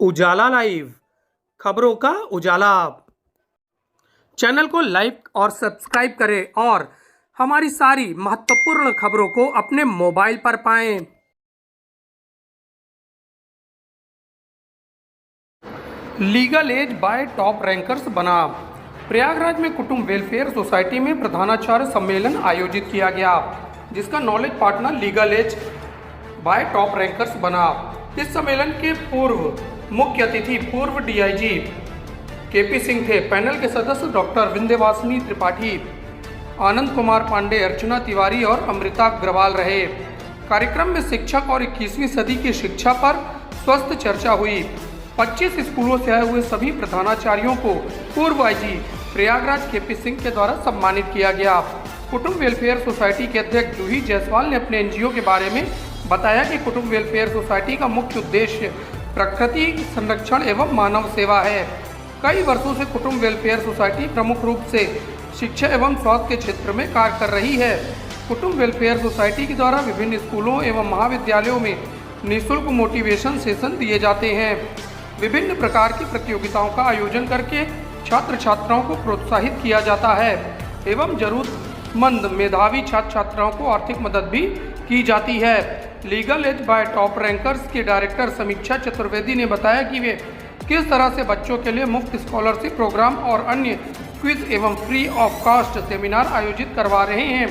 उजाला live, खबरों का उजाला। Channel को लाइक और सब्सक्राइब करें और हमारी सारी महत्वपूर्ण खबरों को अपने मोबाइल पर पाएं। Legal Edge by Top Rankers बना। प्रयागराज में कुटुंब वेलफेयर सोसाइटी में प्रधानाचार्य सम्मेलन आयोजित किया गया, जिसका knowledge partner Legal Edge by Top Rankers बना। इस सम्मेलन के पूर्व मुख्य अतिथि पूर्व डीआईजी केपी सिंह थे। पैनल के सदस्य डॉक्टर विंध्यवासिनी त्रिपाठी, आनंद कुमार पांडे, अर्चना तिवारी और अमृता अग्रवाल रहे। कार्यक्रम में शिक्षक और 21वीं सदी की शिक्षा पर स्वस्थ चर्चा हुई। 25 स्कूलों से आए हुए सभी प्रधानाचार्यों को पूर्व आईजी प्रयागराज केपी सिंह के द्वारा सम्मानित किया गया। कुटुंब वेलफेयर सोसाइटी के अध्यक्ष जूही जायसवाल ने अपने एनजीओ के बारे में बताया कि कुटुंब वेलफेयर सोसाइटी का मुख्य उद्देश्य प्रकृति संरक्षण एवं मानव सेवा है। कई वर्षों से कुटुंब वेलफेयर सोसाइटी प्रमुख रूप से शिक्षा एवं स्वास्थ्य के क्षेत्र में कार्य कर रही है। कुटुंब वेलफेयर सोसाइटी के द्वारा विभिन्न स्कूलों एवं महाविद्यालयों में निःशुल्क मोटिवेशन सेशन दिए जाते हैं। विभिन्न प्रकार की प्रतियोगिताओं का आयोजन करके छात्र छात्राओं को प्रोत्साहित किया जाता है एवं जरूरतमंद मेधावी छात्र छात्राओं को आर्थिक मदद भी की जाती है। Legal Edge by Top Rankers के डायरेक्टर समीक्षा चतुर्वेदी ने बताया कि वे किस तरह से बच्चों के लिए मुफ्त स्कॉलरशिप प्रोग्राम और अन्य क्विज एवं फ्री ऑफ कॉस्ट सेमिनार आयोजित करवा रहे हैं।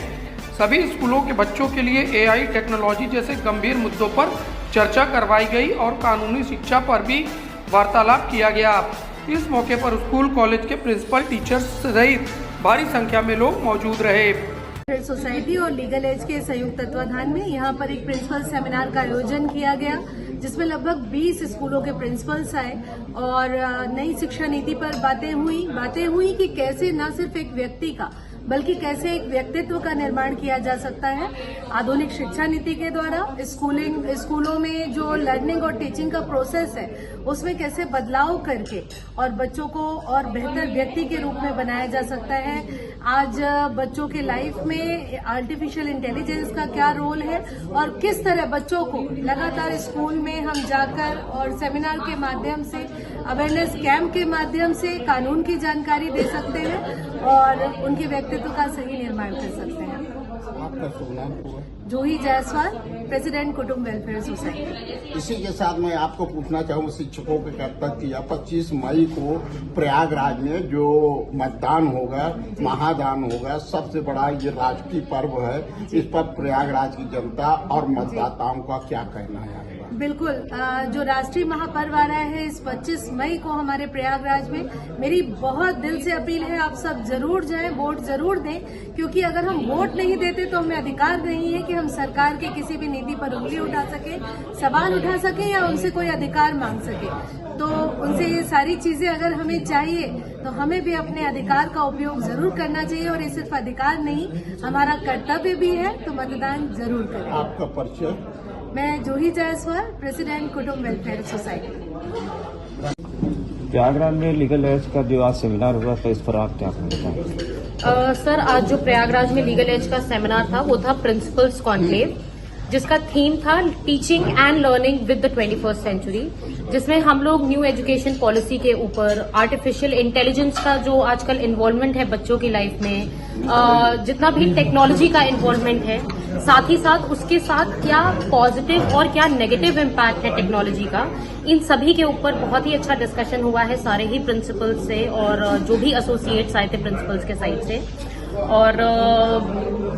सभी स्कूलों के बच्चों के लिए एआई टेक्नोलॉजी जैसे गंभीर मुद्दों पर चर्चा करवाई गई और कानूनी शिक्षा पर भी वार्तालाप किया गया। इस मौके पर स्कूल कॉलेज के प्रिंसिपल, टीचर्स सहित भारी संख्या में लोग मौजूद रहे। सोसाइटी और लीगल एज के संयुक्त तत्वाधान में यहाँ पर एक प्रिंसिपल सेमिनार का आयोजन किया गया, जिसमें लगभग 20 स्कूलों के प्रिंसिपल्स आए और नई शिक्षा नीति पर बातें हुई कि कैसे न सिर्फ एक व्यक्ति का बल्कि कैसे एक व्यक्तित्व का निर्माण किया जा सकता है आधुनिक शिक्षा नीति के द्वारा। स्कूलों में जो लर्निंग और टीचिंग का प्रोसेस है उसमें कैसे बदलाव करके और बच्चों को और बेहतर व्यक्ति के रूप में बनाया जा सकता है। आज बच्चों के लाइफ में आर्टिफिशियल इंटेलिजेंस का क्या रोल है और किस तरह बच्चों को लगातार स्कूल में हम जाकर और सेमिनार के माध्यम से, अवेयरनेस कैंप के माध्यम से कानून की जानकारी दे सकते हैं और उनके व्यक्तित्व का सही निर्माण कर सकते हैं। आपका शुभ नाम क्या है? जूही जायसवाल, प्रेसिडेंट कुटुंब वेलफेयर सोसाइटी। इसी के साथ मैं आपको पूछना चाहूँ, शिक्षकों के कर्तव्य किया 25 मई को प्रयागराज में जो मतदान होगा, महादान होगा, सबसे बड़ा ये राष्ट्रीय पर्व है। इस पर प्रयागराज की जनता और मतदाताओं का क्या कहना है? बिल्कुल, जो राष्ट्रीय महापर्व आ रहा है इस 25 मई को हमारे प्रयागराज में, मेरी बहुत दिल से अपील है आप सब जरूर जाएं, वोट जरूर दें, क्योंकि अगर हम वोट नहीं देते तो हमें अधिकार नहीं है कि हम सरकार के किसी भी नीति पर उंगली उठा सके, सवाल उठा सके या उनसे कोई अधिकार मांग सके। तो उनसे ये सारी चीजें अगर हमें चाहिए तो हमें भी अपने अधिकार का उपयोग जरूर करना चाहिए और ये सिर्फ अधिकार नहीं, हमारा कर्तव्य भी है, तो मतदान जरूर करें। आपका परिचय? मैं जूही जायसवाल, प्रेसिडेंट कुटुंब वेलफेयर सोसाइटी। प्रयागराज में लीगल एज का जो आज सेमिनार हुआ था, इस पर आप क्या कहना? सर, आज जो प्रयागराज में लीगल एज का सेमिनार था वो था प्रिंसिपल्स कॉन्क्लेव, जिसका थीम था teaching and learning with the 21st century, जिसमें हम लोग न्यू एजुकेशन पॉलिसी के ऊपर आर्टिफिशियल इंटेलिजेंस का जो आजकल इन्वॉल्वमेंट है बच्चों की लाइफ में, जितना भी टेक्नोलॉजी का इन्वॉल्वमेंट है, साथ ही साथ उसके साथ क्या पॉजिटिव और क्या नेगेटिव इम्पैक्ट है टेक्नोलॉजी का, इन सभी के ऊपर बहुत ही अच्छा डिस्कशन हुआ है सारे ही प्रिंसिपल्स से और जो भी एसोसिएट्स आए थे प्रिंसिपल्स के साइड से। और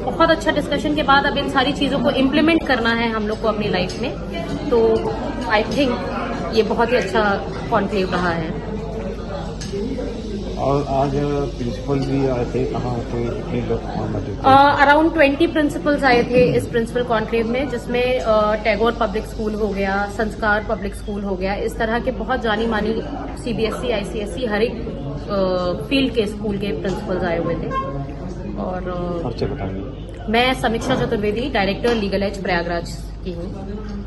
बहुत अच्छा डिस्कशन के बाद अब इन सारी चीजों को इम्प्लीमेंट करना है हम लोग को अपनी लाइफ में, तो आई थिंक ये बहुत ही अच्छा कॉन्क्लेव रहा है। और आज प्रिंसिपल भी आए थे, कहाँ थे, कितने लोग? अराउंड 20 प्रिंसिपल्स आए थे इस प्रिंसिपल कॉन्क्लेव में, जिसमें टैगोर पब्लिक स्कूल हो गया, संस्कार पब्लिक स्कूल हो गया, इस तरह के बहुत जानी मानी सीबीएसई, आईसीएसई हर एक फील्ड के स्कूल के प्रिंसिपल्स आए हुए थे। और परिचय बताइए। मैं Samiksha Chaturvedi, director Legal Edge Prayagraj की हूँ।